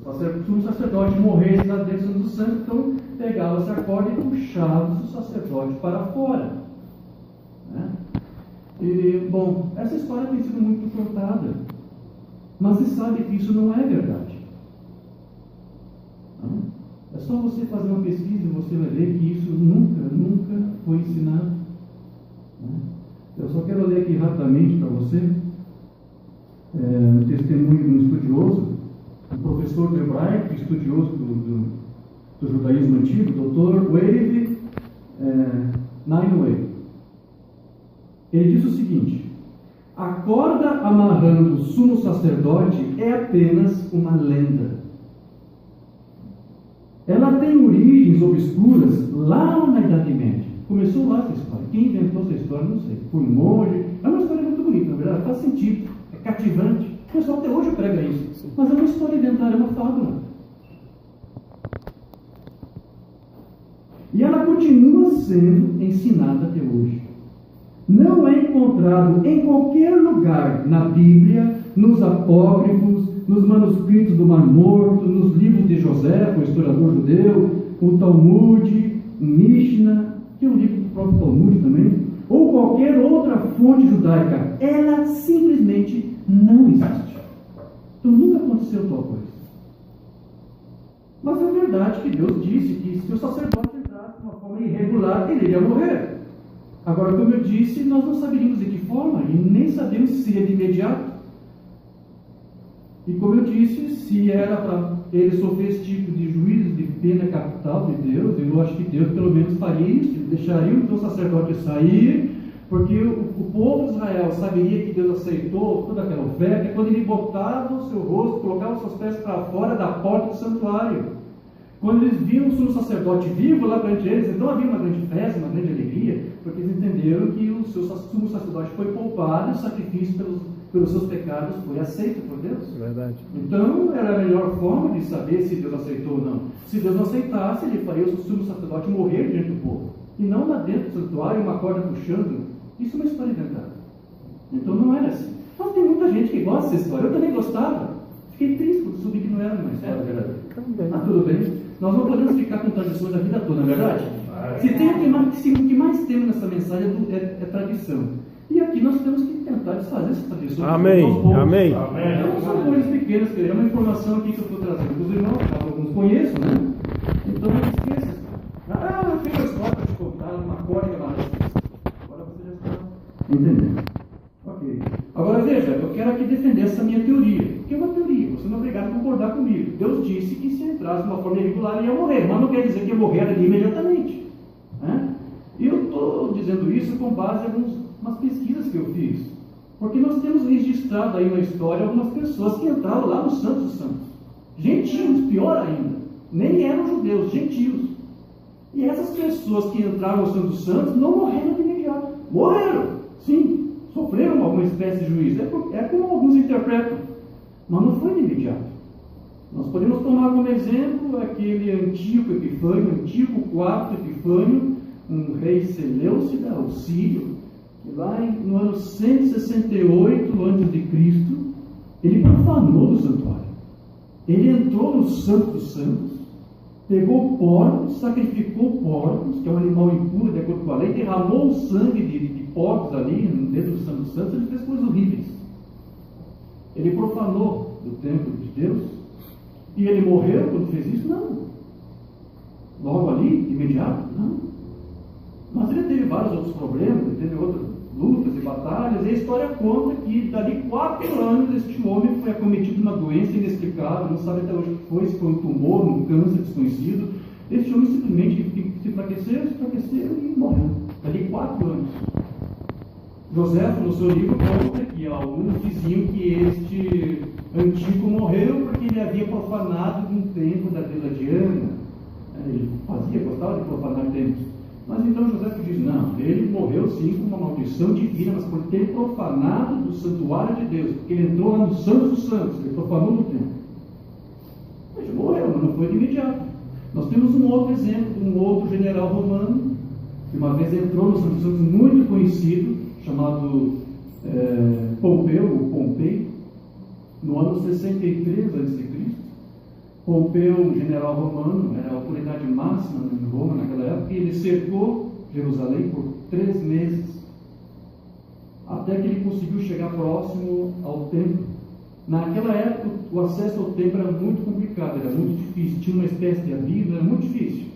O sumo sacerdote morresse lá dentro do santo, então pegava-se a corda e puxava o sacerdote para fora. Né? E, bom, essa história tem sido muito contada, mas se sabe que isso não é verdade. Não? É só você fazer uma pesquisa e você vai ver que isso nunca foi ensinado. Né? Eu só quero ler aqui rapidamente para você um testemunho de um estudioso, um professor do hebraico, estudioso do judaísmo antigo, Dr. Wave Nineway. Ele diz o seguinte: a corda amarrando o sumo sacerdote é apenas uma lenda. Ela tem origens obscuras lá na Idade Média. Começou lá essa história. Quem inventou essa história, não sei. Foi um monge. É uma história muito bonita, na verdade. Faz sentido. É cativante. O pessoal até hoje prega isso. Mas é uma história inventada, é uma fábula. E ela continua sendo ensinada até hoje. Não é encontrado em qualquer lugar na Bíblia, nos apócrifos, nos manuscritos do Mar Morto, nos livros de José, o historiador judeu, o Talmud, o Mishnah, que é um livro do próprio Talmud também, ou qualquer outra fonte judaica. Ela simplesmente não existe. Então nunca aconteceu tal coisa. Mas é verdade que Deus disse que se o sacerdote entrasse de uma forma irregular, ele iria morrer. Agora, como eu disse, nós não saberíamos de que forma, e nem sabemos se seria de imediato. E como eu disse, se era para ele sofrer esse tipo de juízo de pena capital de Deus, eu acho que Deus pelo menos faria isso, ele deixaria então o sacerdote sair, porque o povo de Israel saberia que Deus aceitou toda aquela oferta quando ele botava o seu rosto, colocava os seus pés para fora da porta do santuário. Quando eles viam o sumo sacerdote vivo lá perante eles, então havia uma grande festa, uma grande alegria, porque eles entenderam que o seu sumo sacerdote foi poupado e o sacrifício pelos seus pecados foi aceito por Deus. Verdade. Então era a melhor forma de saber se Deus aceitou ou não. Se Deus não aceitasse, ele faria o sumo sacerdote morrer diante do povo. E não lá dentro do santuário, uma corda puxando. Isso é uma história inventada. Então não era assim. Mas tem muita gente que gosta dessa história. Eu também gostava. Fiquei triste por descobrir que não era uma história verdadeira. Mas tudo bem. Nós não podemos ficar com tradições a vida toda, não é verdade? Se o que mais temos nessa mensagem é tradição. E aqui nós temos que tentar desfazer essas tradições. Amém. Amém. Não são coisas pequenas, é uma informação aqui que eu estou trazendo para os irmãos, que alguns conheçam, né? Então não esqueça. Eu tenho uma história para te contar, uma corda mais. Agora você já está entendendo. Ok. Agora veja, eu quero aqui defender essa minha teoria. Porque é uma teoria, você não é obrigado a concordar comigo. Deus disse que se entrasse de uma forma irregular ia morrer, mas não quer dizer que ia morrer ali imediatamente. E eu estou dizendo isso com base em algumas pesquisas que eu fiz. Porque nós temos registrado aí na história algumas pessoas que entraram lá no Santo dos Santos. Gentios, pior ainda. Nem eram judeus, gentios. E essas pessoas que entraram no Santo dos Santos não morreram de imediato. Morreram, sim. Sofreram alguma espécie de juízo. É como alguns interpretam. Mas não foi de imediato. Nós podemos tomar como exemplo aquele Antíoco Epifânio, Antíoco IV Epifânio, um rei Seleucida, o sírio, que lá no ano 168 a.C., ele profanou o santuário. Ele entrou no Santo dos Santos, pegou porcos, sacrificou porcos, que é um animal impuro de acordo com a lei, derramou o sangue de porcos ali dentro do Santo dos Santos, ele fez coisas horríveis. Ele profanou o templo de Deus. E ele morreu quando fez isso? Não. Logo ali, de imediato? Não. Mas ele teve vários outros problemas, ele teve outras lutas e batalhas, e a história conta que dali 4 anos este homem foi acometido de uma doença inexplicável, não sabe até hoje o que foi, se foi um tumor, um câncer desconhecido. Este homem simplesmente se enfraqueceu e morreu. Dali 4 anos. José, no seu livro, conta que alguns diziam que este Antíoco morreu porque ele havia profanado um templo da deusa Diana. Ele gostava de profanar templos. Mas então José diz, não, ele morreu sim com uma maldição divina, mas por ter profanado do santuário de Deus, porque ele entrou lá no Santo dos Santos, ele profanou no templo. Ele morreu, mas não foi de imediato. Nós temos um outro exemplo de um outro general romano, que uma vez entrou no Santo dos Santos, muito conhecido, chamado Pompeu, no ano 63 a.C. Pompeu, um general romano, era a autoridade máxima em Roma naquela época, e ele cercou Jerusalém por 3 meses, até que ele conseguiu chegar próximo ao templo. Naquela época, o acesso ao templo era muito complicado, era muito difícil, tinha uma espécie de abismo, era muito difícil.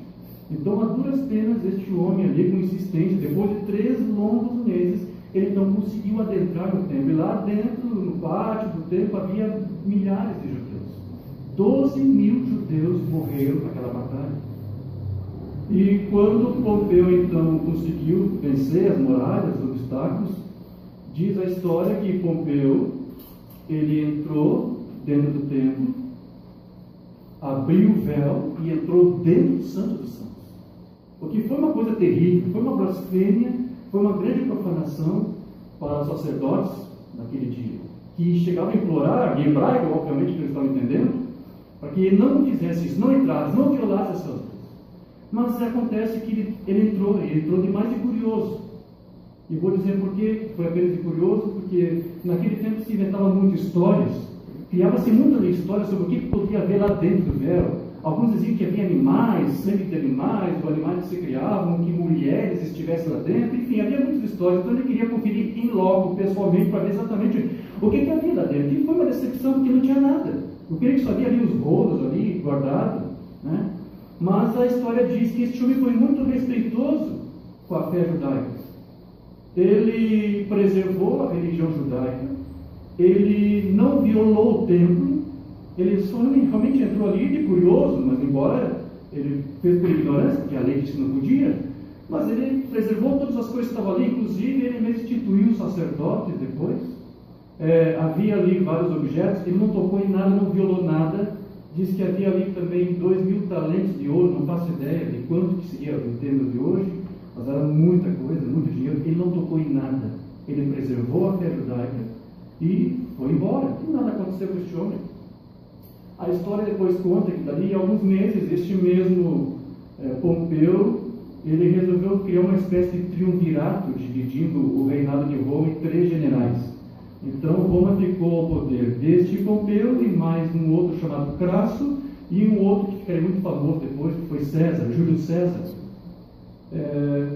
Então, a duras penas, este homem ali, com insistência, depois de 3 longos meses, ele então conseguiu adentrar no templo. E lá dentro, no pátio do templo, havia milhares de judeus. 12.000 judeus morreram naquela batalha. E quando Pompeu então conseguiu vencer as muralhas, os obstáculos, diz a história que Pompeu, ele entrou dentro do templo, abriu o véu e entrou dentro do Santo dos Santos. O que foi uma coisa terrível, foi uma blasfêmia, foi uma grande profanação para os sacerdotes naquele dia, que chegavam a implorar, em hebraico, obviamente, que eles estavam entendendo, para que ele não fizesse isso, não entrasse, não violasse essas leis. Mas acontece que ele entrou de mais de curioso. E vou dizer por que foi apenas de curioso, porque naquele tempo se inventavam muitas histórias, criava-se muita história sobre o que podia haver lá dentro do véu. Alguns diziam que havia animais, sangue de animais, ou animais que se criavam, que mulheres estivessem lá dentro, enfim, havia muitas histórias. Então ele queria conferir em loco, pessoalmente, para ver exatamente o que havia lá dentro. E foi uma decepção, porque não tinha nada. Eu creio que só havia ali os rolos ali guardados, né? Mas a história diz que este homem foi muito respeitoso com a fé judaica. Ele preservou a religião judaica, ele não violou o templo, ele só realmente entrou ali de curioso, mas embora ele fez por ignorância, porque a lei disse que não podia, mas ele preservou todas as coisas que estavam ali, inclusive ele mesmo instituiu os sacerdotes depois. Havia ali vários objetos, ele não tocou em nada, não violou nada. Diz que havia ali também 2.000 talentos de ouro, não faço ideia de quanto que seria em termos de hoje, mas era muita coisa, muito dinheiro. Ele não tocou em nada, ele preservou a fé judaica e foi embora. E nada aconteceu com este homem. A história depois conta que dali a alguns meses, este mesmo Pompeu, ele resolveu criar uma espécie de triunvirato, dividindo o reinado de Roma em 3 generais. Então Roma ficou ao poder deste Pompeu e mais um outro chamado Crasso e um outro que ficaria muito famoso depois, que foi César, Júlio César.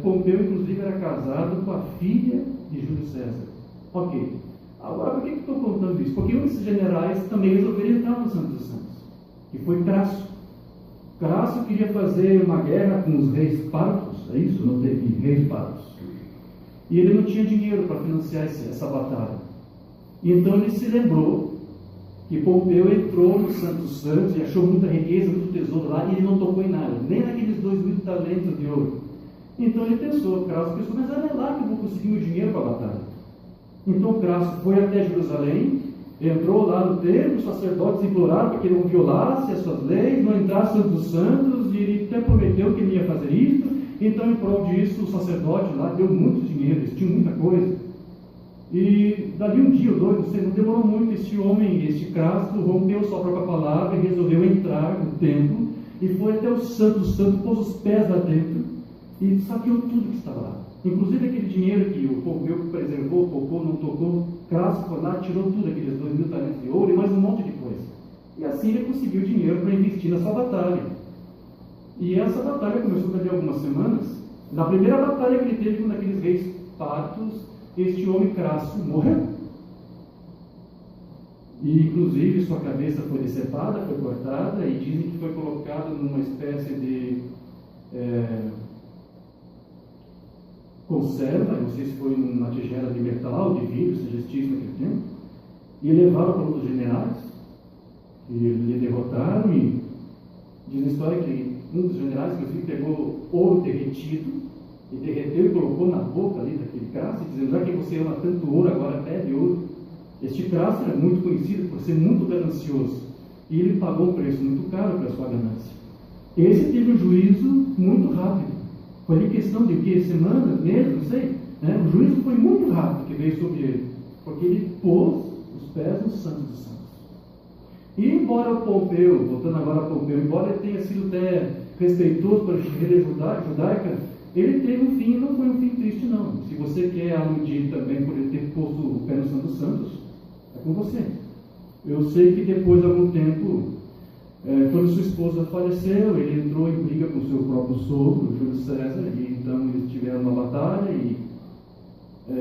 Pompeu inclusive era casado com a filha de Júlio César. Ok, agora por que eu estou contando isso? Porque um desses generais também resolveram entrar no Santo dos Santos, que foi Crasso. Crasso queria fazer uma guerra com os reis partos, é isso? Não teve reis partos. E ele não tinha dinheiro para financiar essa batalha. Então ele se lembrou que Pompeu entrou no Santo Santos e achou muita riqueza, muito tesouro lá, e ele não tocou em nada, nem naqueles 2.000 talentos de ouro. Então ele pensou, Crasso pensou, mas é lá que eu vou conseguir o dinheiro para a batalha. Então Crasso foi até Jerusalém, entrou lá no templo, os sacerdotes imploraram para que ele não violasse as suas leis, não entrasse no Santo dos Santos, e ele até prometeu que ele ia fazer isso. Então, em prol disso, o sacerdote lá deu muito dinheiro, eles tinham muita coisa. E dali um dia ou 2, não sei, não demorou muito, este Crasso rompeu sua própria palavra e resolveu entrar no templo e foi até o Santo dos Santos, pôs os pés lá dentro e saqueou tudo que estava lá. Inclusive aquele dinheiro que o Pompeu preservou, poupou, não tocou, Crasso foi lá, tirou tudo, aqueles 2.000 talentos de ouro e mais um monte de coisa. E assim ele conseguiu dinheiro para investir nessa batalha. E essa batalha começou dali a algumas semanas. Na primeira batalha que ele teve com aqueles reis partos, este homem Crasso morreu. E inclusive sua cabeça foi decepada, foi cortada, e dizem que foi colocado numa espécie de conserva, não sei se foi numa tigela de metal, de vidro, se existisse naquele tempo, e levaram para outros generais, e lhe derrotaram, e diz a história que um dos generais, inclusive, pegou ouro derretido, e derreteu e colocou na boca ali daquele Crasso, dizendo, já que você ama tanto ouro, agora pede ouro. Este Crasso era muito conhecido por ser muito ganancioso, e ele pagou um preço muito caro pela sua ganância. Esse teve um juízo muito rápido, foi ali questão de que semanas, meses, não sei, né? O juízo foi muito rápido que veio sobre ele, porque ele pôs os pés no Santo dos Santos. E embora o Pompeu, voltando agora a Pompeu, embora ele tenha sido até respeitoso pela religião judaica, ele teve um fim, não foi um fim triste não. Se você quer aludir também por ele ter posto o pé no Santo dos Santos, é com você. Eu sei que depois de algum tempo, foi quando sua esposa faleceu, ele entrou em briga com seu próprio sogro, Júlio César, e então eles tiveram uma batalha e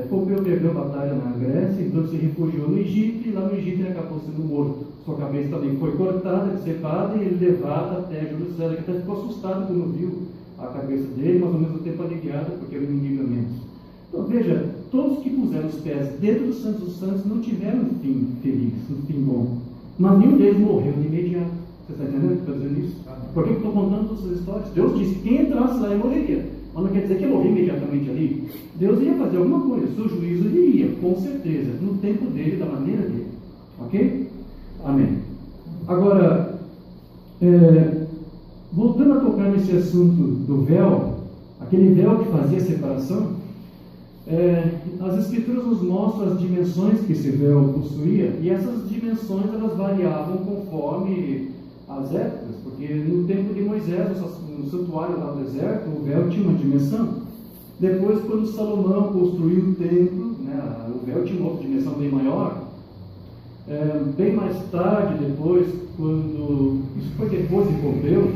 Pompeu perdeu a batalha na Grécia, então se refugiou no Egito, e lá no Egito ele acabou sendo morto. Sua cabeça também foi cortada, decepada e levada até Júlio César, que até ficou assustado quando viu a cabeça dele, mas ao mesmo tempo aliviado, porque era um inimigo menos. Então veja, todos que puseram os pés dentro do Santo dos Santos não tiveram um fim feliz, um fim bom. Mas nenhum deles morreu de imediato. Você está entendendo o que eu estou dizendo isso? Por que eu estou contando todas essas histórias? Deus disse que quem entrasse lá morreria. Mas não quer dizer que ia morrer imediatamente ali. Deus ia fazer alguma coisa. O seu juízo iria, com certeza, no tempo dele, da maneira dele. Ok? Amém. Agora, voltando a tocar nesse assunto do véu, aquele véu que fazia a separação, as Escrituras nos mostram as dimensões que esse véu possuía, e essas dimensões elas variavam conforme as épocas, porque no tempo de Moisés, no santuário lá do deserto, o véu tinha uma dimensão. Depois, quando Salomão construiu o templo, o véu tinha uma outra dimensão bem maior. Bem mais tarde, depois, isso foi depois de Pompeu,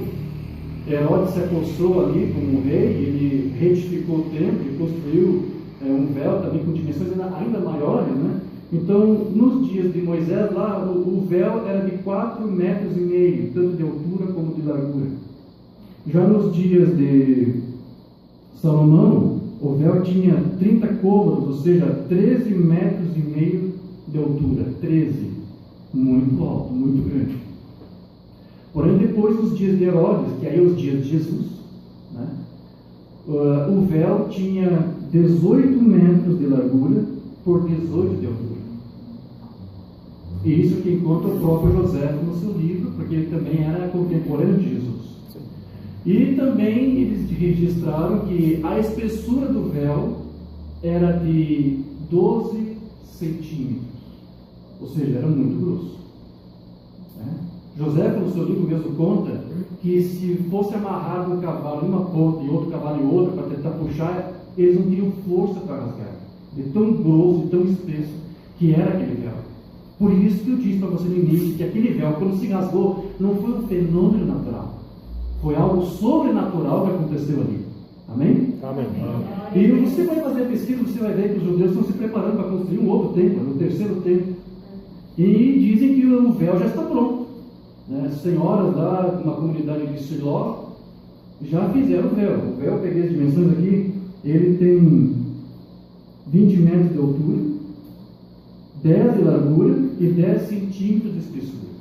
Herodes se apossou ali como rei, ele retificou o templo e construiu um véu também com dimensões ainda maiores, né? Então, nos dias de Moisés, lá o véu era de 4,5 metros, tanto de altura como de largura. Já nos dias de Salomão, o véu tinha 30 côvados, ou seja, 13,5 metros de altura. 13. Muito alto, muito grande. Porém, depois dos dias de Herodes, que aí é os dias de Jesus, né? O véu tinha 18 metros de largura por 18 de altura. E isso que encontra o próprio José no seu livro, porque ele também era contemporâneo de Jesus. E também eles registraram que a espessura do véu era de 12 centímetros, ou seja, era muito grosso. José, no seu livro mesmo, conta que se fosse amarrado um cavalo em uma ponta e outro cavalo em outra para tentar puxar, eles não teriam força para rasgar, de tão grosso e tão espesso que era aquele véu. Por isso que eu disse para você no início que aquele véu, quando se rasgou, não foi um fenômeno natural, foi algo sobrenatural que aconteceu ali. Amém? Amém. E você vai fazer a pesquisa, você vai ver que os judeus estão se preparando para construir um outro templo, no terceiro templo, e dizem que o véu já está pronto. Senhoras lá na comunidade de Siló já fizeram o véu. O véu, eu peguei as dimensões aqui, ele tem 20 metros de altura, 10 de largura e 10 centímetros de espessura.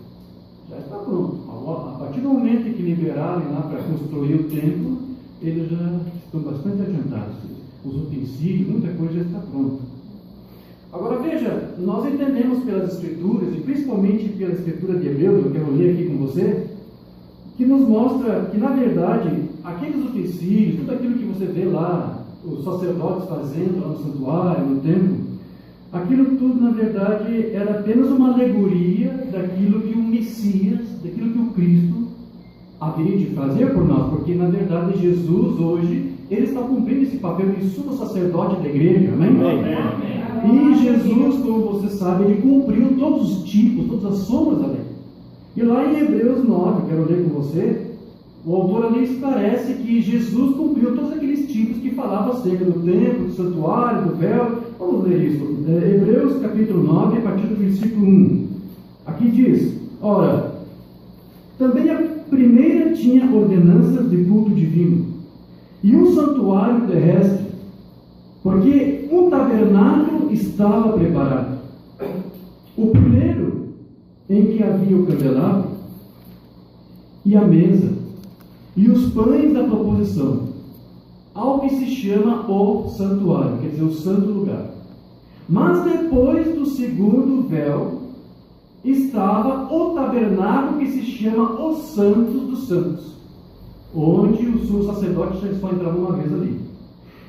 Já está pronto. A partir do momento em que liberarem lá para construir o templo, eles já estão bastante adiantados. Os utensílios, muita coisa já está pronta. Agora veja, nós entendemos pelas Escrituras, e principalmente pela Escritura de Hebreus, eu quero ler aqui com você, que nos mostra que, na verdade, aqueles utensílios, tudo aquilo que você vê lá, os sacerdotes fazendo lá no santuário, no templo, aquilo tudo, na verdade, era apenas uma alegoria daquilo que o Messias, daquilo que o Cristo haveria de fazer por nós, porque, na verdade, Jesus, hoje, ele está cumprindo esse papel de sumo sacerdote da igreja, amém? Amém. E Jesus, como você sabe, ele cumpriu todos os tipos, todas as sombras da lei. E lá em Hebreus 9, quero ler com você, o autor ali esclarece que Jesus cumpriu todos aqueles tipos que falavam acerca do templo, do santuário, do véu. Vamos ler isso. Hebreus capítulo 9, a partir do versículo 1. Aqui diz: ora, também a primeira tinha ordenanças de culto divino, e um santuário terrestre, porque um tabernáculo estava preparado. O primeiro, em que havia o candelabro, e a mesa, e os pães da proposição, ao que se chama o santuário, quer dizer, o santo lugar. Mas depois do segundo véu, estava o tabernáculo que se chama o Santos dos Santos, onde o sumo sacerdote só entrava uma vez ali,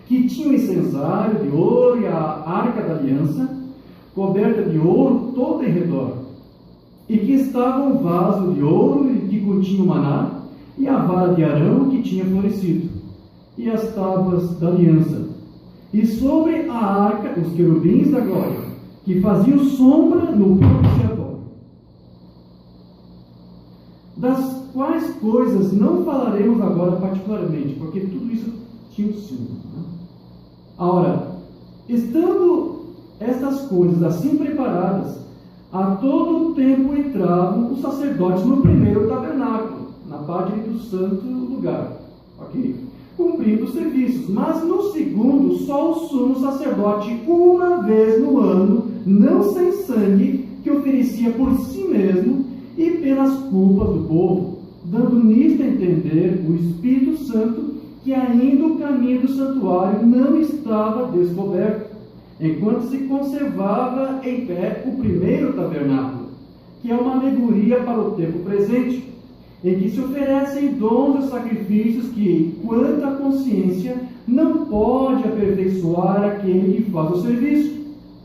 que tinha o incensário de ouro e a arca da aliança, coberta de ouro toda em redor, e que estava um vaso de ouro que continha o maná, e a vara de Arão que tinha florescido, e as tábuas da aliança, e sobre a arca os querubins da glória, que faziam sombra no propiciatório. das quais coisas não falaremos agora particularmente, porque tudo isso tinha um símbolo. Né? Ora, estando estas coisas assim preparadas, a todo tempo entravam os sacerdotes no primeiro tabernáculo, na parte do santo lugar, ok? Cumprindo os serviços. Mas no segundo, só o sumo sacerdote, uma vez no ano, não sem sangue, que oferecia por si mesmo e pelas culpas do povo, dando nisto a entender o Espírito Santo que ainda o caminho do santuário não estava descoberto, enquanto se conservava em pé o primeiro tabernáculo, que é uma alegoria para o tempo presente, em que se oferecem dons e sacrifícios que, quanto à consciência, não pode aperfeiçoar aquele que faz o serviço,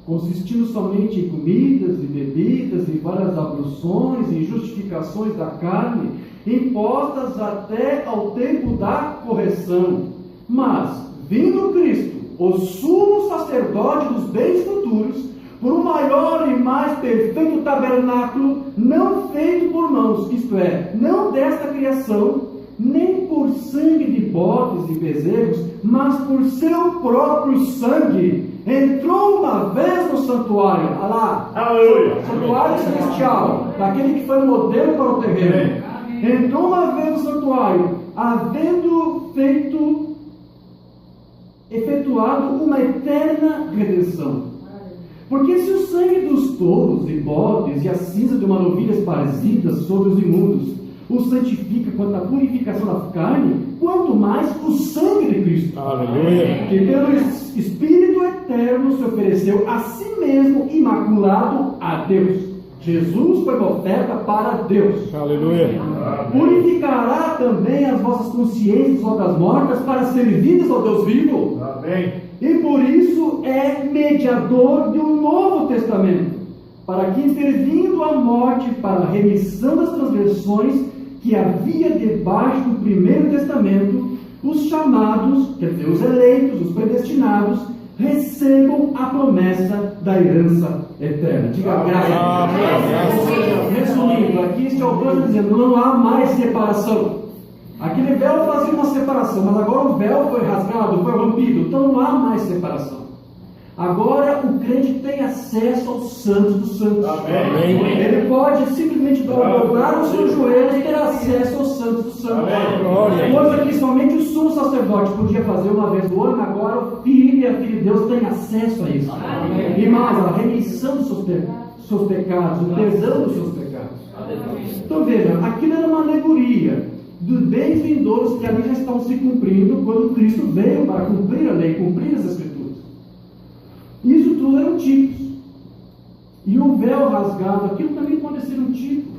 consistindo somente em comidas e bebidas e várias abluções e justificações da carne, impostas até ao tempo da correção. Mas, vindo Cristo, o sumo sacerdote dos bens futuros, por um maior e mais perfeito tabernáculo, não feito por mãos, isto é, não desta criação, nem por sangue de bodes e bezerros, mas por seu próprio sangue, entrou uma vez no santuário, olha lá, santuário celestial, daquele que foi o modelo para o terreno, entrou uma vez no santuário, havendo efetuado uma eterna redenção. Porque se o sangue dos touros e bodes e a cinza de uma novilha esparzidas sobre os imundos o santifica quanto à purificação da carne, quanto mais o sangue de Cristo, aleluia, que pelo Espírito eterno se ofereceu a si mesmo imaculado a Deus. Jesus foi oferta para Deus. aleluia, Purificará também as vossas consciências obras mortas para servirdes ao Deus vivo. amém. E por isso é mediador de um novo testamento, para que, intervindo a morte para a remissão das transgressões que havia debaixo do primeiro testamento, os chamados, quer dizer, os eleitos, os predestinados, recebam a promessa da herança eterna. Diga graças a Deus. Resumindo, aqui este autor está dizendo, não há mais separação. Aquele véu fazia uma separação, mas agora o véu foi rasgado, foi rompido, então não há mais separação. Agora o crente tem acesso aos santos dos santos. Amém. Ele pode simplesmente dobrar os seus joelhos e ter acesso aos santos dos santos. Coisa que somente o sumo sacerdote podia fazer uma vez no ano, agora o filho e a filha de Deus têm acesso a isso. Amém. E mais, a remissão dos seus pecados, o perdão dos seus pecados. Então veja, aquilo era uma alegoria dos bens vindouros que ali já estão se cumprindo quando Cristo veio para cumprir a lei, cumprir as Escrituras. Isso tudo eram tipos. E o véu rasgado, aquilo também pode ser um tipo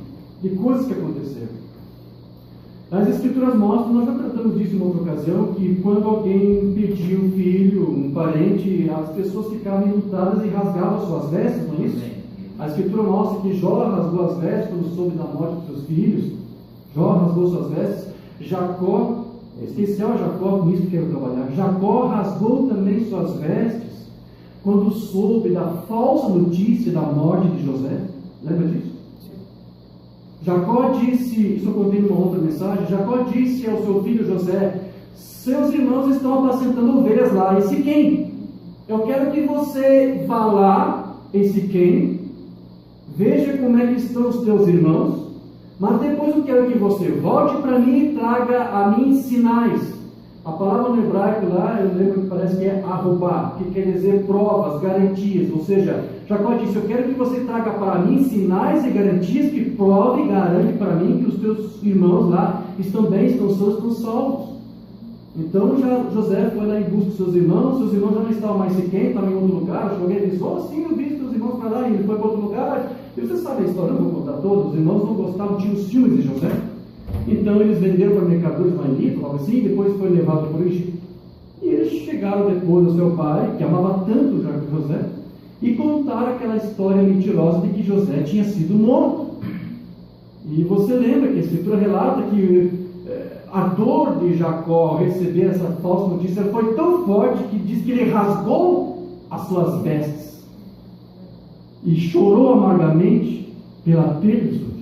de coisas que aconteceram. As Escrituras mostram, nós já tratamos disso em outra ocasião, que quando alguém perdia um filho, um parente, as pessoas ficavam enlutadas e rasgavam suas vestes, não é isso? A Escritura mostra que Jó rasgou as vestes quando soube da morte dos seus filhos. Jó rasgou suas vestes. Jacó, é especial Jacó, com isso que quero trabalhar. Jacó rasgou também suas vestes quando soube da falsa notícia da morte de José. Lembra disso? Jacó disse, isso eu contei numa outra mensagem, Jacó disse ao seu filho José, seus irmãos estão apacentando ovelhas lá em Siquém. Eu quero que você vá lá em Siquém, veja como é que estão os teus irmãos, mas depois eu quero que você volte para mim e traga a mim sinais. A palavra no hebraico lá, eu lembro que parece que é arrobar, que quer dizer provas, garantias. Ou seja, Jacó disse, eu quero que você traga para mim sinais e garantias que prove e garante para mim que os teus irmãos lá estão bem, estão sãos, estão salvos. Então José foi lá em busca dos seus irmãos já não estavam mais sequer, estavam em outro lugar. Alguém disse, sim, eu vi seus irmãos para lá, e ele foi para outro lugar. E você sabe a história, não vou contar todos, os irmãos não gostavam, tinham os ciúmes de José. Então eles venderam para mercadores israelitas, algo assim, depois foi levado para o Egito. E eles chegaram depois ao seu pai, que amava tanto José, e contaram aquela história mentirosa de que José tinha sido morto. E você lembra que a Escritura relata que a dor de Jacó ao receber essa falsa notícia foi tão forte que diz que ele rasgou as suas vestes e chorou amargamente pela perda do seu filho.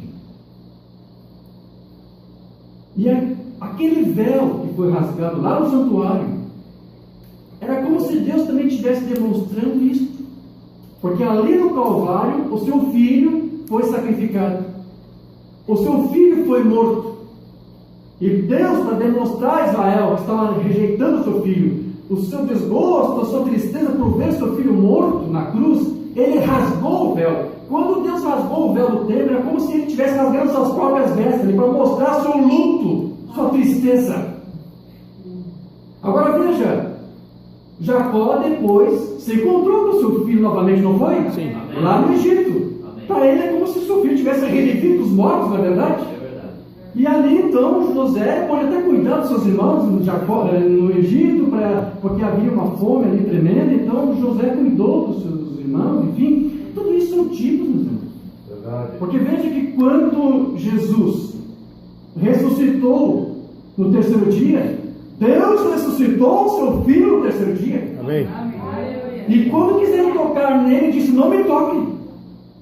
E aquele véu que foi rasgado lá no santuário, era como se Deus também estivesse demonstrando isso. Porque ali no Calvário, o seu filho foi sacrificado. O seu filho foi morto. E Deus, para demonstrar a Israel que estava rejeitando o seu filho, o seu desgosto, a sua tristeza por ver seu filho morto na cruz, ele rasgou o véu. Quando Deus rasgou o véu do templo, era como se ele estivesse rasgando suas próprias vestes, para mostrar seu luto, sua tristeza. Agora veja, Jacó depois se encontrou com seu filho novamente, não foi? Sim. Lá no Egito. Para ele é como se seu filho tivesse revivido dos mortos, não é verdade? E ali então José pode até cuidar dos seus irmãos no Egito, porque havia uma fome ali tremenda. Então José cuidou dos seus irmãos, enfim, tudo isso são tipos, meus irmãos. Porque veja que quando Jesus ressuscitou no terceiro dia, Deus ressuscitou o seu filho no terceiro dia. Amém. E quando quiseram tocar nele, disse: não me toquem.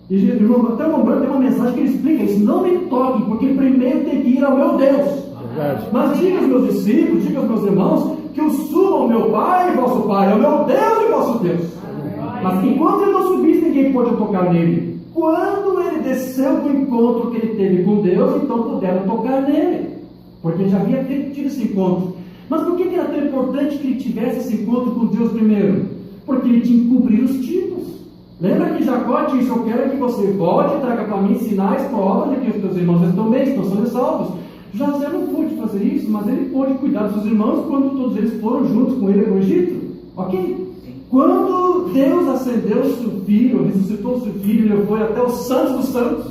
E até o Romano tem uma mensagem que ele explica isso: não me toquem, porque primeiro tem que ir ao meu Deus. Verdade. Mas diga aos meus discípulos, diga aos meus irmãos, que eu subo ao meu Pai e vosso Pai, ao meu Deus e vosso Deus. Mas enquanto ele não subisse, ninguém pôde tocar nele. Quando ele desceu do encontro que ele teve com Deus, então puderam tocar nele, porque ele já havia tido esse encontro. Mas por que era tão importante que ele tivesse esse encontro com Deus primeiro? Porque ele tinha que cobrir os tipos. Lembra que Jacó disse: eu quero que você volte e traga para mim sinais, provas de que os teus irmãos estão bem, estão sendo salvos. José não pôde fazer isso, mas ele pôde cuidar dos seus irmãos quando todos eles foram juntos com ele no Egito. Ok? Quando Deus acendeu o seu filho, ressuscitou o seu filho, ele foi até os santos dos santos.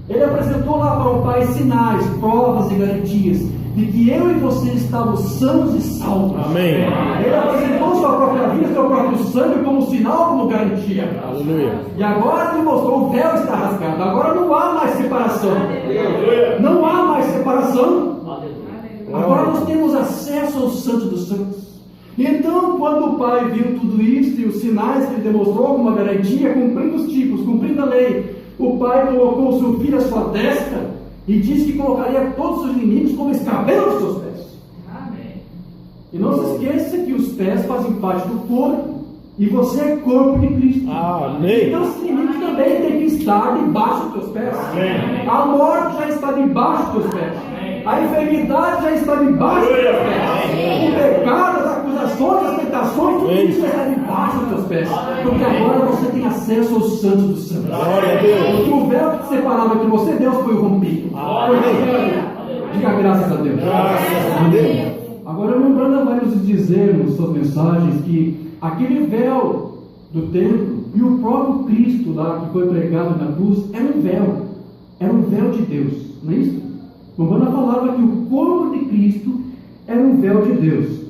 Ele apresentou lá para o Pai sinais, provas e garantias de que eu e você estávamos sãos e salvos. Amém. Ele apresentou sua própria vida, seu próprio sangue como sinal, como garantia. Aleluia. E agora ele mostrou: o véu está rasgado. Agora não há mais separação. Não há mais separação. Agora nós temos acesso ao Santo dos Santos. Então, quando o Pai viu tudo isso e os sinais que ele demonstrou como uma garantia, cumprindo os tipos, cumprindo a lei, o Pai colocou o seu filho à sua destra e disse que colocaria todos os seus inimigos como escabelos dos seus pés. Amém. E não se esqueça que os pés fazem parte do corpo, e você é corpo de Cristo. Amém. Então os inimigos também têm que estar debaixo dos teus pés. Amém. A morte já está debaixo dos teus pés. A enfermidade já está debaixo dos teus pés. O pecado, as acusações, as tentações, tudo isso já está debaixo dos teus pés. Porque agora você tem acesso ao Santo dos Santos. Glória a Deus. Porque o véu que te separava entre você e Deus foi rompido. Diga graças a Deus. Graças a Deus. Agora o Branda vai nos dizer nas suas mensagens que aquele véu do templo e o próprio Cristo lá que foi pregado na cruz era um véu de Deus, não é isso? O Branda falava que o corpo de Cristo era um véu de Deus.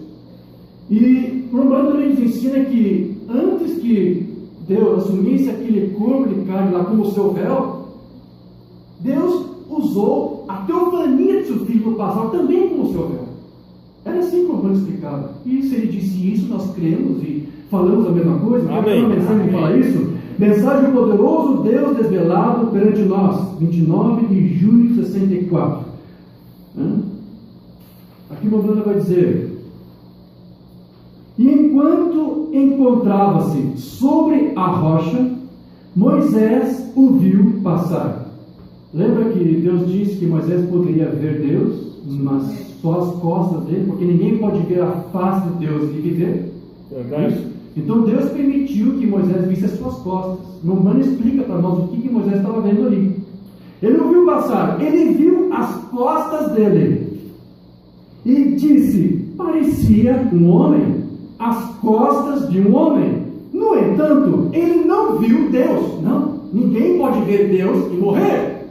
E o Branda também nos ensina que antes que Deus assumisse aquele corpo de carne lá como o seu véu, Deus usou a teofania de seu filho no passado também como o seu véu. Era assim que o Branda explicava. E se ele disse isso, nós cremos e falamos a mesma coisa. Amém. Uma mensagem que fala isso. Mensagem poderoso, Deus desvelado perante nós. 29 de junho de 64. Aqui o Branda vai dizer: e enquanto encontrava-se sobre a rocha, Moisés o viu passar. Lembra que Deus disse que Moisés poderia ver Deus, mas só as costas dele, porque ninguém pode ver a face de Deus e viver. Verdade. Então Deus permitiu que Moisés visse as suas costas. Romano explica para nós o que Moisés estava vendo ali. Ele não viu passar, ele viu as costas dele. E disse: parecia um homem, as costas de um homem. No entanto, ele não viu Deus. Não, ninguém pode ver Deus e morrer.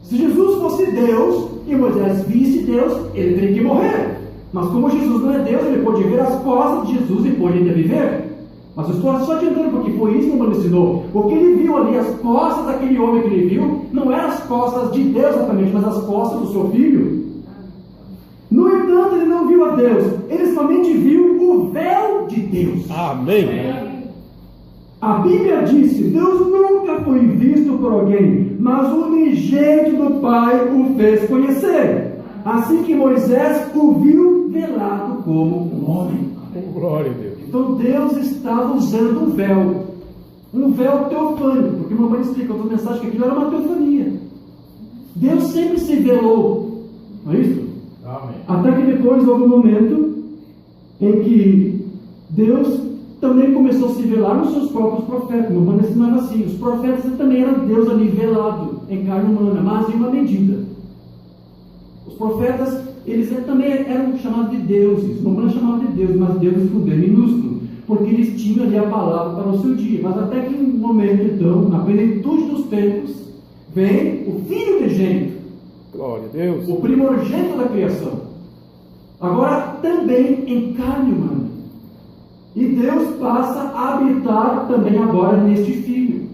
Se Jesus fosse Deus e Moisés visse Deus, ele teria que morrer. Mas como Jesus não é Deus, ele pode ver as costas de Jesus e pode ainda viver. Mas eu estou só adiantando, porque foi isso que o Romano ensinou. O que ele viu ali, as costas daquele homem que ele viu, não eram as costas de Deus exatamente, mas as costas do seu filho. No entanto, ele não viu a Deus, ele somente viu o véu de Deus. Amém. A Bíblia disse: Deus nunca foi visto por alguém, mas o unigênito do Pai o fez conhecer. assim que Moisés o viu velado como um homem. Glória a Deus. Então Deus estava usando um véu teofânico, porque uma mãe explica outra mensagem que aquilo era uma teofania. Deus sempre se velou, não é isso? Amém. Até que depois houve um momento em que Deus também começou a se velar nos seus próprios profetas. Uma mãe ensinava assim: os profetas também eram Deus ali velado em carne humana, mas em uma medida. Os profetas, eles também eram chamados de deuses. Uma mãe chamava de Deus, mas deuses com D minúsculo, porque eles tinham ali a palavra para o seu dia. Mas até que um momento, então, na plenitude dos tempos, vem o Filho unigênito, Glória a Deus. o primogênito da criação, agora também em carne humana. E Deus passa a habitar também agora neste Filho.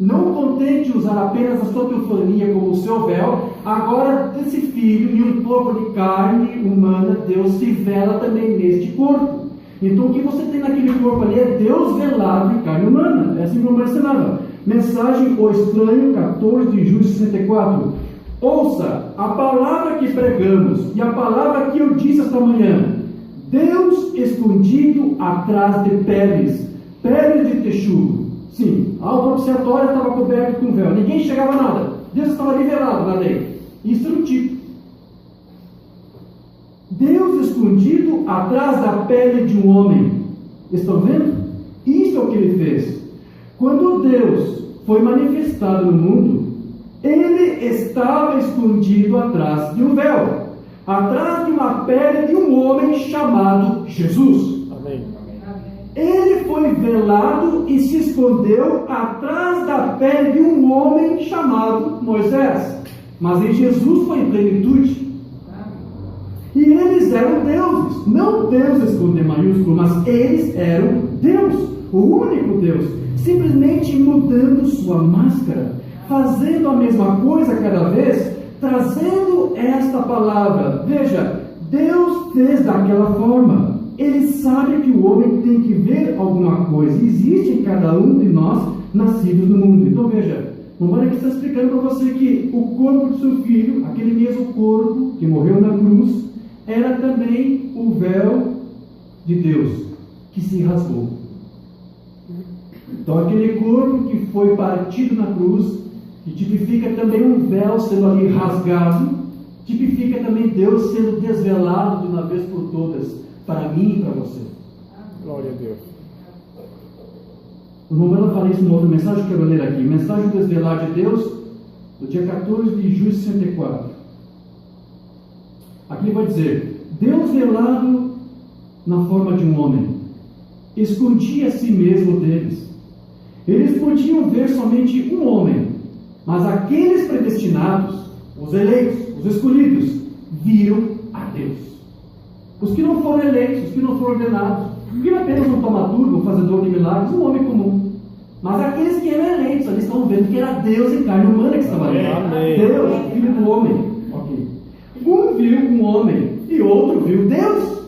Não contente usar apenas a sua teofania como o seu véu, agora desse Filho, em um corpo de carne humana, Deus se vela também neste corpo. Então o que você tem naquele corpo ali é Deus velado em carne humana. É assim como eu ensinava. Mensagem O Estranho, 14 de julho de 64. Ouça a palavra que pregamos e a palavra que eu disse esta manhã. Deus escondido atrás de peles de texugo. Sim, o propiciatório estava coberto com véu, ninguém chegava a nada. Deus estava liberado na lei. Isso era um tipo. Deus escondido atrás da pele de um homem. Estão vendo? Isso é o que ele fez. Quando Deus foi manifestado no mundo, ele estava escondido atrás de um véu, atrás de uma pele de um homem chamado Jesus. Amém. Ele foi velado e se escondeu atrás da pele de um homem chamado Moisés. Mas em Jesus foi em plenitude. E eles eram deuses, não deuses com D maiúsculo, mas eles eram Deus, o único Deus, simplesmente mudando sua máscara, fazendo a mesma coisa cada vez, trazendo esta palavra. Veja, Deus fez daquela forma. Ele sabe que o homem tem que ver alguma coisa. Existe em cada um de nós nascidos no mundo. Então veja, Mamãe está explicando para você que o corpo do seu filho, aquele mesmo corpo que morreu na cruz, era também o véu de Deus que se rasgou. Então aquele corpo que foi partido na cruz, que tipifica também um véu sendo ali rasgado, tipifica também Deus sendo desvelado de uma vez por todas, para mim e para você. Glória a Deus. O Romano fala isso numa outra mensagem que eu quero ler aqui. Mensagem do desvelar de Deus, do dia 14 de julho de 64. Aqui vai dizer: Deus velado na forma de um homem, escondia a si mesmo deles. Eles podiam ver somente um homem, mas aqueles predestinados, os eleitos, os escolhidos, viram a Deus. Os que não foram eleitos, os que não foram ordenados, viram apenas um taumaturgo, um fazedor de milagres, um homem comum. Mas aqueles que eram eleitos, eles estão vendo que era Deus em carne humana que estava ali. Amém. Deus, filho do homem. Okay. Um viu um homem e outro viu Deus.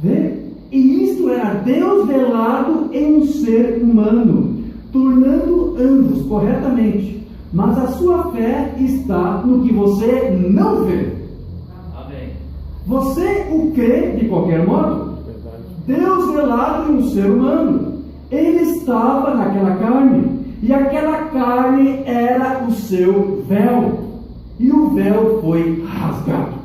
Vê? E isto era Deus velado em um ser humano, tornando ambos corretamente. Mas a sua fé está no que você não vê. Amém. Você o crê de qualquer modo? Verdade. Deus velado em um ser humano. Ele estava naquela carne, e aquela carne era o seu véu, e o véu foi rasgado.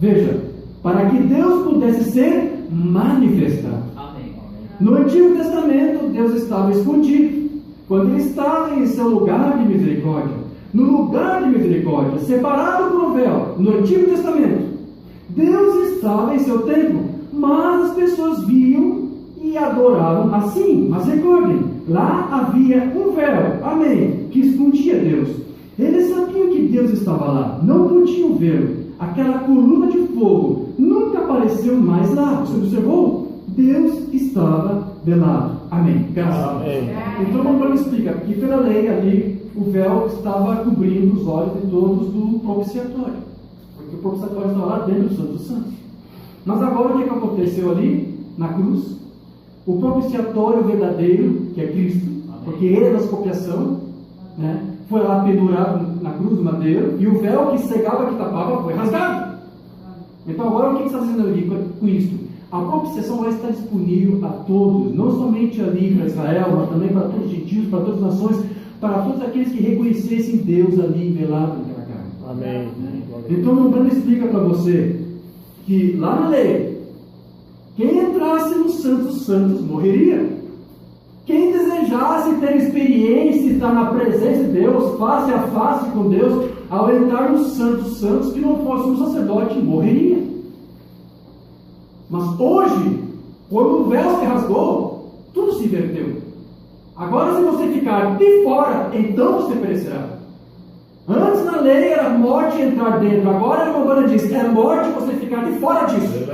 Veja, para que Deus pudesse ser manifestado. Amém. No Antigo Testamento, Deus estava escondido, quando ele estava em seu lugar de misericórdia, no lugar de misericórdia, separado por um véu. No Antigo Testamento, Deus estava em seu templo, mas as pessoas viam e adoravam assim. Mas recordem, lá havia um véu, amém, que escondia Deus. Eles sabiam que Deus estava lá, não podiam vê-lo. Aquela coluna de fogo nunca apareceu mais lá. Você observou? Deus estava velado. Amém. Graças a Deus. Amém. Então vamos explicar que pela lei ali o véu estava cobrindo os olhos de todos do propiciatório, porque o propiciatório estava lá dentro do Santo dos Santos. Mas agora o que aconteceu ali na cruz? O propiciatório verdadeiro, que é Cristo, porque ele é da expiação, né? Foi lá pendurado na cruz do madeiro, e o véu que cegava, que tapava, foi rasgado. Então agora o que está dizendo ali com isso? A propiciação vai estar disponível a todos, não somente ali para Israel, mas também para todos os gentios, para todas as nações, para todos aqueles que reconhecessem Deus ali velado naquela carne. Amém. Então o Brando explica para você que lá na lei, quem entrasse no Santo dos Santos morreria. Quem desejasse ter experiência, estar na presença de Deus, face a face com Deus, ao entrar no Santo dos Santos, que não fosse um sacerdote, morreria. Mas hoje, quando o véu se rasgou, tudo se inverteu. Agora, se você ficar de fora, então você perecerá. Antes na lei era morte entrar dentro. Agora a Bíblia diz, é morte você ficar de fora disso.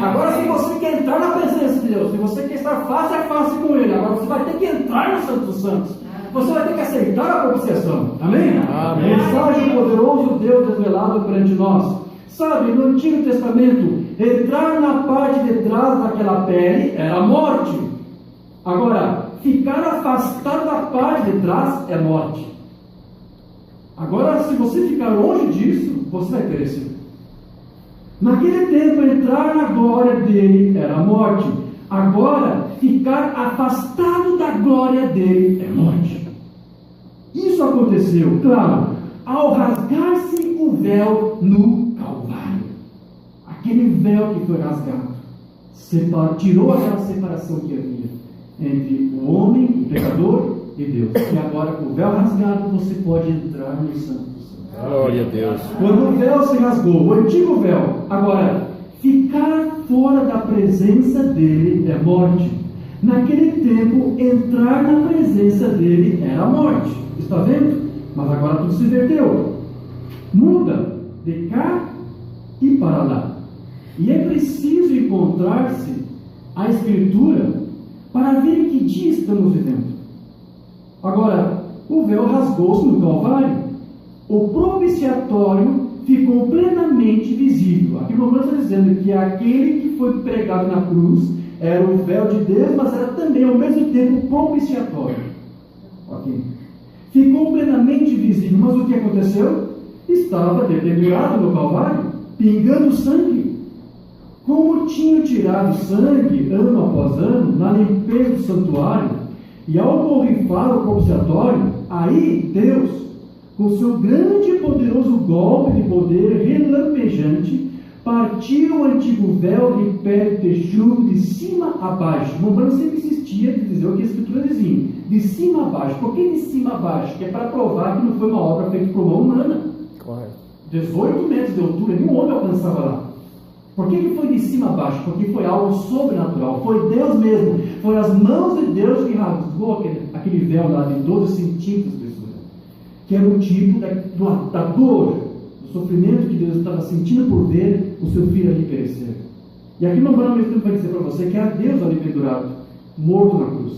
Agora, se você quer entrar na presença de Deus, se você quer estar face a face com Ele, agora você vai ter que entrar no Santo dos Santos. Você vai ter que aceitar a propiciação. Amém? Amém. Mensagem poderoso, Deus desvelado perante nós. Sabe, no Antigo Testamento, entrar na parte de trás daquela pele era morte. Agora, ficar afastado da parte de trás é morte. Agora, se você ficar longe disso, você vai perecer. Naquele tempo, entrar na glória dele era morte. Agora, ficar afastado da glória dele é morte. Isso aconteceu, claro, ao rasgar-se o véu no Calvário. Aquele véu que foi rasgado tirou aquela separação que havia entre o homem, o pecador, e Deus. E agora, com o véu rasgado, você pode entrar no Santo dos Santos. Glória a Deus. Quando o véu se rasgou, o antigo véu, agora, ficar fora da presença dele é morte. Naquele tempo, entrar na presença dele era morte. Está vendo? Mas agora tudo se inverteu. Muda de cá e para lá. E é preciso encontrar-se a Escritura para ver em que dia estamos vivendo. Agora, o véu rasgou-se no Calvário. O propiciatório ficou plenamente visível. Aqui o Romano está dizendo que aquele que foi pregado na cruz era o véu de Deus, mas era também ao mesmo tempo propiciatório. Ok? Ficou plenamente visível, mas o que aconteceu? Estava deteriorado no Calvário, pingando sangue. Como tinham tirado sangue ano após ano na limpeza do santuário, e ao borrifar o propiciatório, aí Deus, com seu grande e poderoso golpe de poder relampejante, partiu o antigo véu de pele de texugo de cima a baixo. Romano sempre insistia de dizer o que a Escritura dizia, de cima a baixo. Por que de cima a baixo? Que é para provar que não foi uma obra feita por mão humana. Correto. 18 metros de altura, nenhum homem alcançava lá. Por que foi de cima a baixo? Porque foi algo sobrenatural. Foi Deus mesmo. Foi as mãos de Deus que rasgou aquele véu lá de 12 centímetros de espessura. Que era o tipo da dor, do sofrimento que Deus estava sentindo por ver o seu filho ali perecer. E aqui no Romano mesmo vai dizer para você que era Deus ali pendurado, morto na cruz.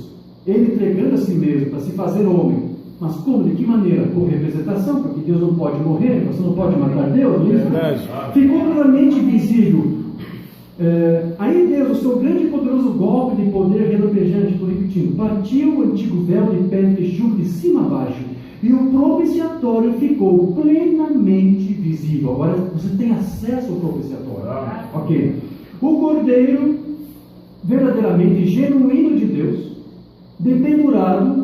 Ele entregando a si mesmo para se fazer homem. Mas como? De que maneira? Por representação, porque Deus não pode morrer, você não pode matar Deus. Ficou claramente visível. Aí Deus, o seu grande e poderoso golpe de poder relampejante, estou repetindo, partiu o antigo véu de pele de texugo de cima a baixo, e o propiciatório ficou plenamente visível. Agora você tem acesso ao propiciatório. Ok. O Cordeiro, verdadeiramente genuíno de Deus, dependurado,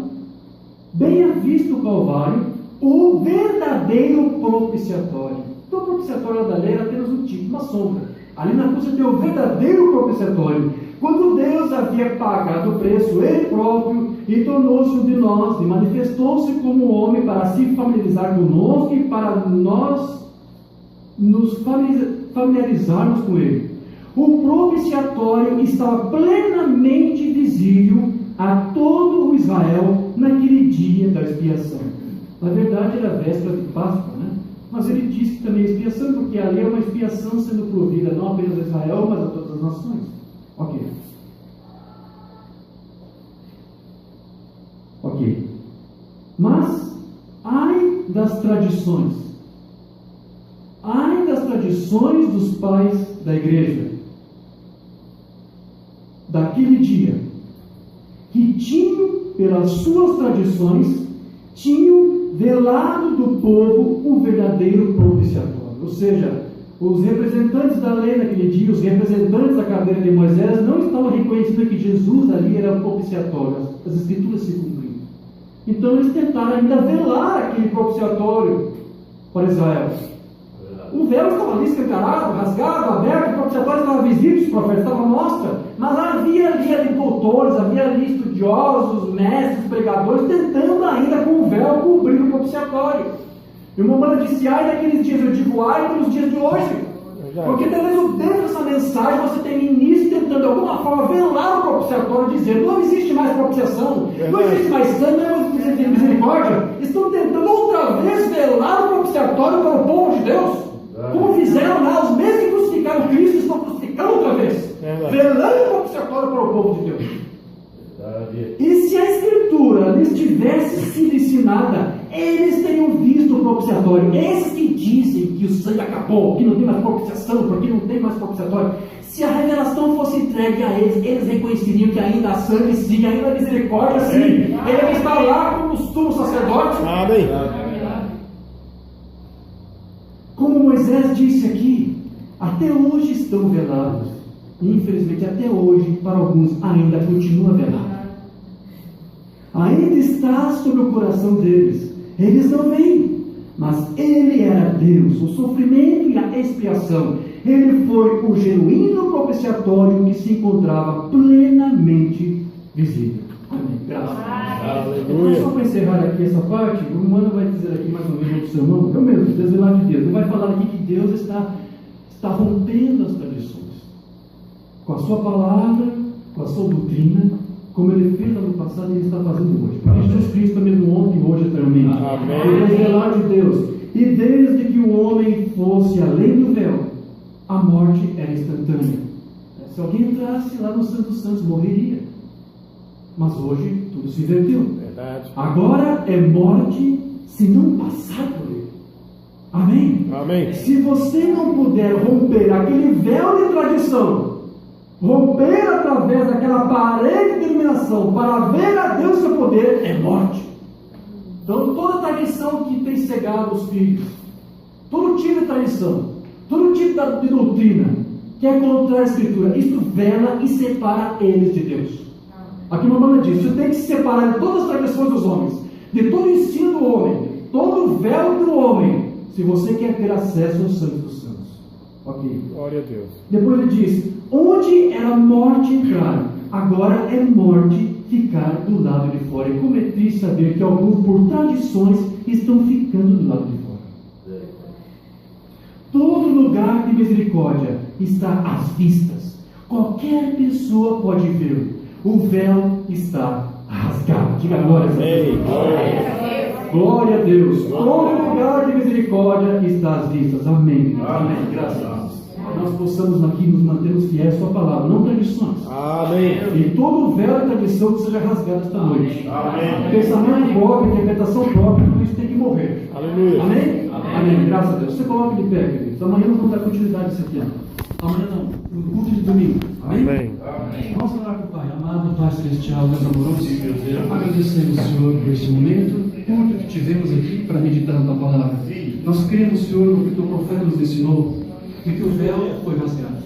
bem à vista do Calvário, o verdadeiro propiciatório. Então o propiciatório da lei era apenas um tipo, uma sombra. Ali na cruz tem o verdadeiro propiciatório. Quando Deus havia pagado o preço, Ele próprio, e tornou-se um de nós, e manifestou-se como homem para se familiarizar conosco e para nós nos familiarizarmos com Ele. O propiciatório estava plenamente visível a todo o Israel naquele dia da expiação. Na verdade era a véspera de Páscoa, né? Mas ele disse que também é expiação, porque ali é uma expiação sendo provida não apenas a Israel, mas a todas as nações. Ok. Ok. Mas, ai das tradições. Ai das tradições dos pais da igreja. Daquele dia, que tinham, pelas suas tradições, tinham velado do povo o verdadeiro propiciatório. Ou seja, Os representantes da lei naquele dia, os representantes da cadeira de Moisés, não estavam reconhecendo que Jesus ali era o propiciatório, as escrituras se cumpriam. Então eles tentaram ainda velar aquele propiciatório para Israel. O véu estava ali escancarado, rasgado, aberto, o propiciatório estava visível, os profetas estavam à mostra, mas havia ali doutores, havia ali estudiosos, mestres, pregadores, tentando ainda com o véu cobrir o propiciatório. E uma humana disse, ai daqueles dias, eu digo ai pelos dias de hoje. Porque talvez dentro dessa mensagem você tem início tentando de alguma forma velar o propiciatório, dizendo, não existe mais propiciação, não existe mais sangue, não existe misericórdia. Estão tentando outra vez velar o propiciatório para o povo de Deus. Como fizeram lá, os mesmos que crucificaram Cristo estão crucificando outra vez, velando o propiciatório para o povo de Deus. E se a Escritura lhes tivesse sido ensinada, eles teriam visto o propiciatório. Esses que dizem que o sangue acabou, que não tem mais propiciação, porque não tem mais propiciatório, se a revelação fosse entregue a eles, eles reconheceriam que ainda há sangue sim, ainda há misericórdia sim. Ele está lá como sumo sacerdote. Amém. Como Moisés disse aqui, até hoje estão velados. E infelizmente até hoje, para alguns, ainda continua velado. Ainda está sobre o coração deles. Eles não veem, mas Ele era Deus, o sofrimento e a expiação. Ele foi o genuíno propiciatório que se encontrava plenamente visível. Amém. Graças a Deus. Então, só para encerrar aqui essa parte, o humano vai dizer aqui mais ou menos no sermão, eu mesmo, desvelar de Deus. Ele vai falar aqui que Deus está rompendo as tradições. Com a sua palavra, com a sua doutrina, como Ele fez no passado, Ele está fazendo hoje. Porque Jesus Cristo é mesmo ontem, hoje, eternamente. Amém. Desvelar de Deus. E desde que o homem fosse além do véu, a morte era instantânea. Se alguém entrasse lá no Santo dos Santos, morreria. Mas hoje tudo se inverteu. Verdade. Agora é morte se não passar por ele. Amém? Amém. Se você não puder romper aquele véu de tradição, romper através daquela parede de iluminação para ver a Deus seu poder, é morte. Então toda tradição que tem cegado os filhos, todo tipo de tradição, todo tipo de doutrina que é contra a Escritura, isso vela e separa eles de Deus. Aqui uma banda diz, você tem que se separar de todas as tradições dos homens, de todo o ensino do homem, de todo o véu do homem, se você quer ter acesso ao Santo dos Santos. Ok. Glória a Deus. Depois ele diz, onde era morte entrar, agora é morte ficar do lado de fora. E como é triste saber que alguns, por tradições, estão ficando do lado de fora. Todo lugar de misericórdia está às vistas. Qualquer pessoa pode vê-lo. O véu está rasgado. Diga glória a Deus. Glória a Deus. Todo lugar de misericórdia está às vistas. Amém. Amém. Graças a Deus. Nós possamos aqui nos mantermos fiéis à sua palavra, não tradições. Amém. E todo o véu de tradição que seja rasgado esta noite. Amém. Pensamento próprio, interpretação própria, tudo isso tem que morrer. Aleluia. Amém? Amém. Graças a Deus. Você coloca de pé, queridos. Amanhã nós vamos dar continuidade a esse tema. Amanhã não, no culto de domingo. Amém? Amém. Vamos orar com o Pai. Amado Pai Celestial, Deus amoroso, agradecemos, Senhor, por este momento, culto que tivemos aqui para meditar na Tua palavra. Nós cremos, Senhor, no que o Teu profeta nos ensinou, de que o véu foi rasgado.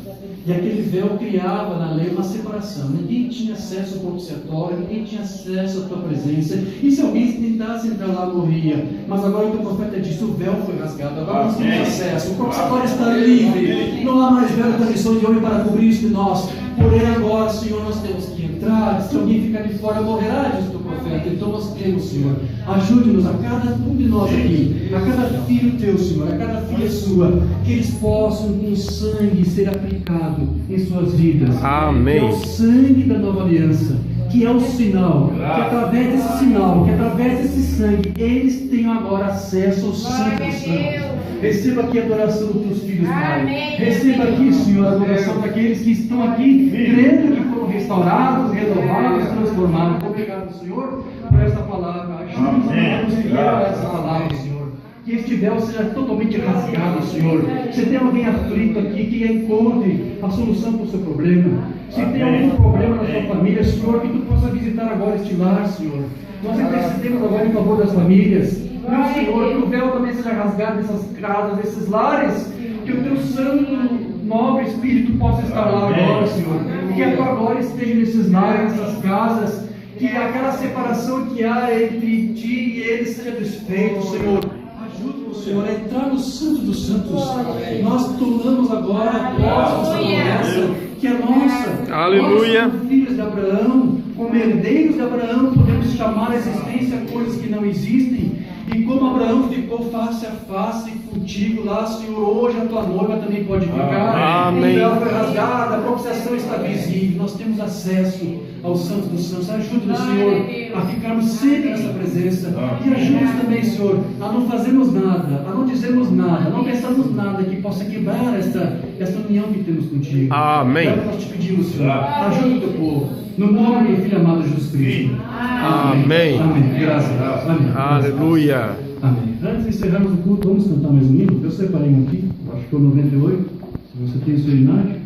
E aquele véu criava na lei uma separação. Ninguém tinha acesso ao propiciatório, ninguém tinha acesso à Tua presença. E se alguém tentasse entrar lá, morria. Mas agora o Teu profeta disse, o véu foi rasgado, agora nós temos acesso. O propiciatório está livre. Não há mais véu de tradição de homem para cobrir isso de nós. Porém agora, Senhor, nós temos que entrar. Se alguém ficar de fora, morrerá, diz o Teu profeta. Então nós temos, Senhor, ajude-nos a cada um de nós aqui, a cada filho Teu, Senhor, a cada filha Sua, que eles possam com sangue ser aplicado em suas vidas. Amém. Que é o sangue da nova aliança, que é o sinal, que através desse sinal, que através desse sangue, eles tenham agora acesso ao Santo dos Santos. Receba aqui a adoração dos teus filhos, Pai. Receba aqui, Senhor, a adoração daqueles que estão aqui, crendo que foram restaurados, renovados, transformados. Obrigado, Senhor, por essa palavra. Ajude-nos a conseguir essa palavra, Senhor. Que este véu seja totalmente rasgado, Senhor. Se tem alguém aflito aqui, que encontre a solução para o seu problema. Se tem algum problema na sua família, Senhor, que Tu possa visitar agora este lar, Senhor. Nós intercedemos agora em favor das famílias. Meu Senhor, que o véu também seja rasgado dessas casas, desses lares, que o teu santo, nobre Espírito possa estar lá agora, Senhor. Que a tua glória esteja nesses lares, nessas casas, que aquela separação que há entre ti e eles seja desfeita, Senhor. Ajuda-nos, Senhor, a entrar no Santo dos Santos. Nós tomamos agora posse dessa promessa que é nossa. Aleluia. Nós somos filhos de Abraão, como herdeiros de Abraão, podemos chamar a existência coisas que não existem. E como Abraão ficou face a face contigo lá, Senhor, hoje a tua noiva também pode ficar. Amém. O véu foi rasgado, a propiciação está visível, nós temos acesso ao Santo dos Santos. Ajuda-nos, Senhor, a ficarmos sempre nessa presença. E ajuda-nos também, Senhor, a não fazermos nada, a não dizermos nada, a não pensarmos nada que possa quebrar esta união que temos contigo. Amém. É o que nós te pedimos, Senhor. Ajuda o teu povo. No nome do teu Filho amado Jesus Cristo. Amém. Amém. Graças a Deus. Amém. Aleluia. Amém. Antes de encerrarmos o culto, vamos cantar mais um hino. Eu separei um aqui, acho que é o 98. Se você tem sua imagem.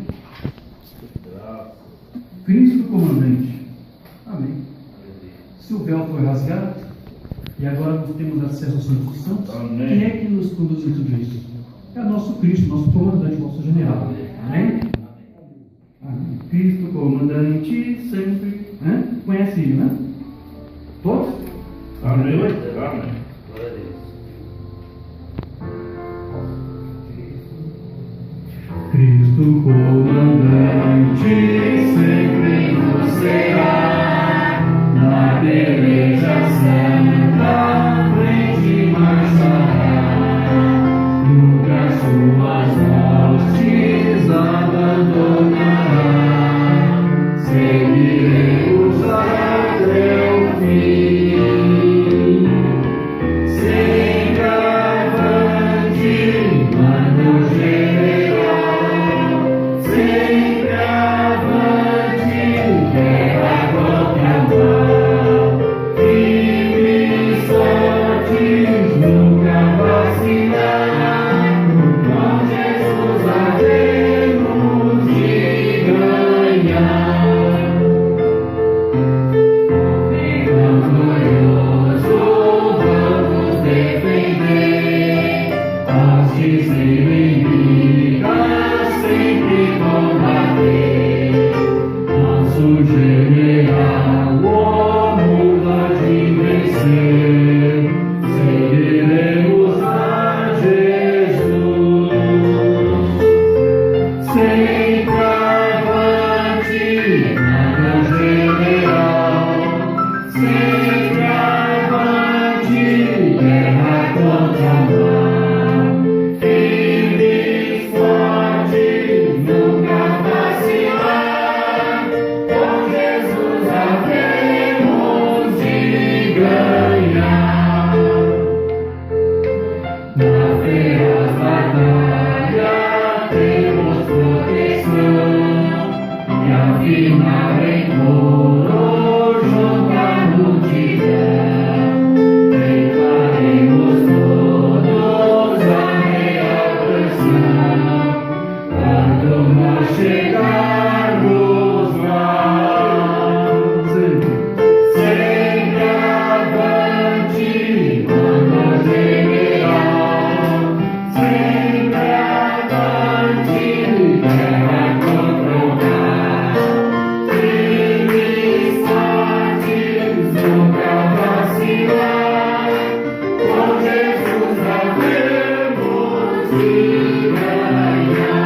Cristo comandante. Amém. Se o véu foi rasgado e agora nós temos acesso ao Santo dos Santos, quem é que nos conduz em tudo isso? É o nosso Cristo, nosso comandante, nosso general. Amém? Amém. Cristo comandante sempre. Conhece ele, né? Todos? Amém. Amém. Glória a Deus. Cristo comandante sempre nos será, na beleza santa frente marchará, nunca suas hostes abandonará, seguiremos até o fim, sempre avante, mano general, sempre avante, guerra contra o mal, firmes fortes, nunca vacilar, com Jesus havemos de ganhar. Glorioso vamos defender, as inimigas sempre combater, nosso general, o mundo de vencer, seguiremos a Jesus, sempre avante, mano general, sempre avante, guerra contra o mal, firmes fortes, nunca vacilar, com Jesus havemos de ganhar. Na feroz batalha temos proteção, e ao final em coro junto à multidão, declaremos todos a real canção, quando nós chegarmos lá. Sempre avante, mano general, sempre avante, guerra contra o mal, firmes fortes, nunca vacilar, com Jesus havemos de ganhar.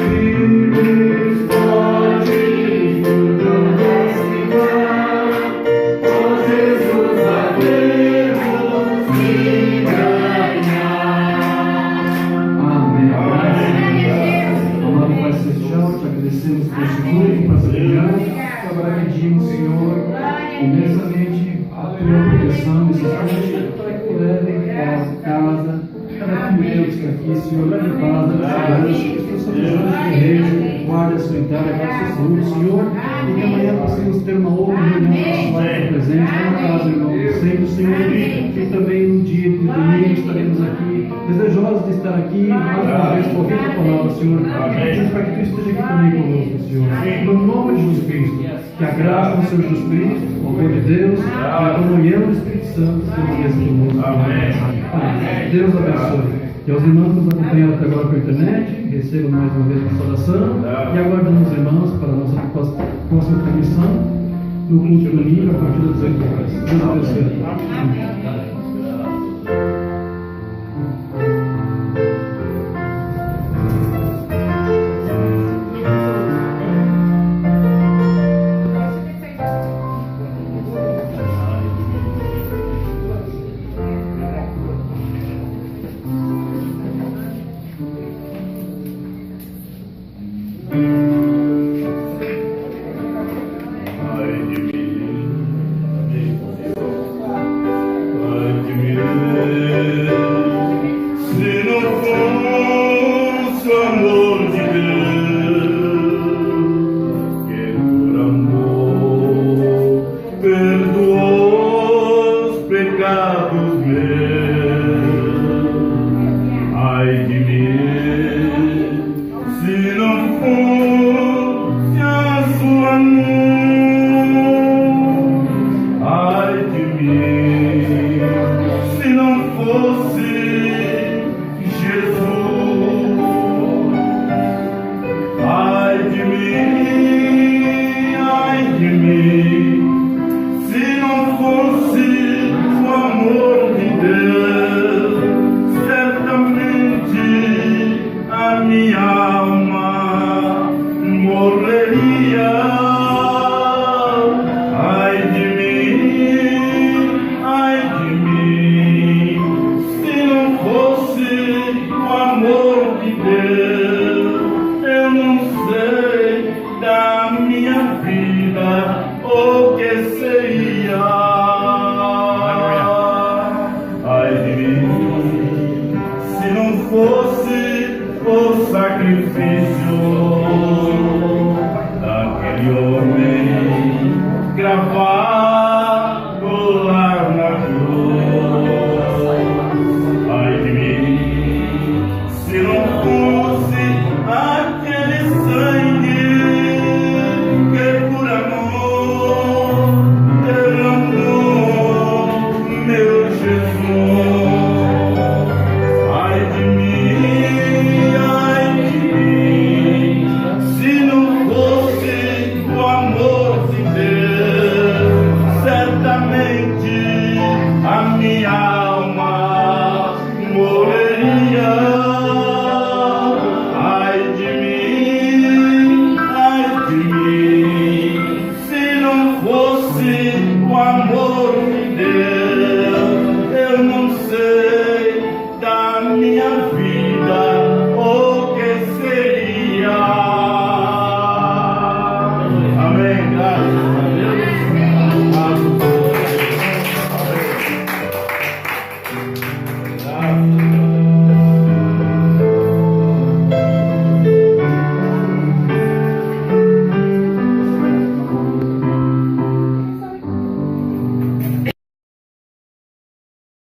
Firmes fortes, nunca vacilar, com Jesus havemos de ganhar. Amém. Amado Pai Celestial, te agradecemos por esse culto, por essa manhã. Te agradecemos, Senhor, imensamente a tua proteção nesse instante, para que tu leve a casa, cada filho que está aqui, Senhor, leve a paz, leve a segurança, que os teus anjos guerreiros guarde a sua entrada, guarde a sua saúde, Senhor, e que amanhã possamos ter uma outra reunião com a tua presente, na casa, irmão, sempre, Senhor, e também no dia de domingo estaremos aqui, desejosos de estar aqui, mais uma vez, para ouvir a tua palavra, Senhor, pedimos para que tu esteja aqui também conosco, Senhor, no nome de Jesus Cristo, que a graça do Senhor Jesus Cristo, o amor de Deus, e a comunhão do Espírito Santo permaneça conosco. Amém. Deus abençoe. E aos irmãos que nos acompanharam até agora pela internet, recebam mais uma vez a saudação e aguardamos os irmãos para a nossa próxima transmissão no culto domingo a partir das 18 horas. Deus abençoe. Amém. Amém.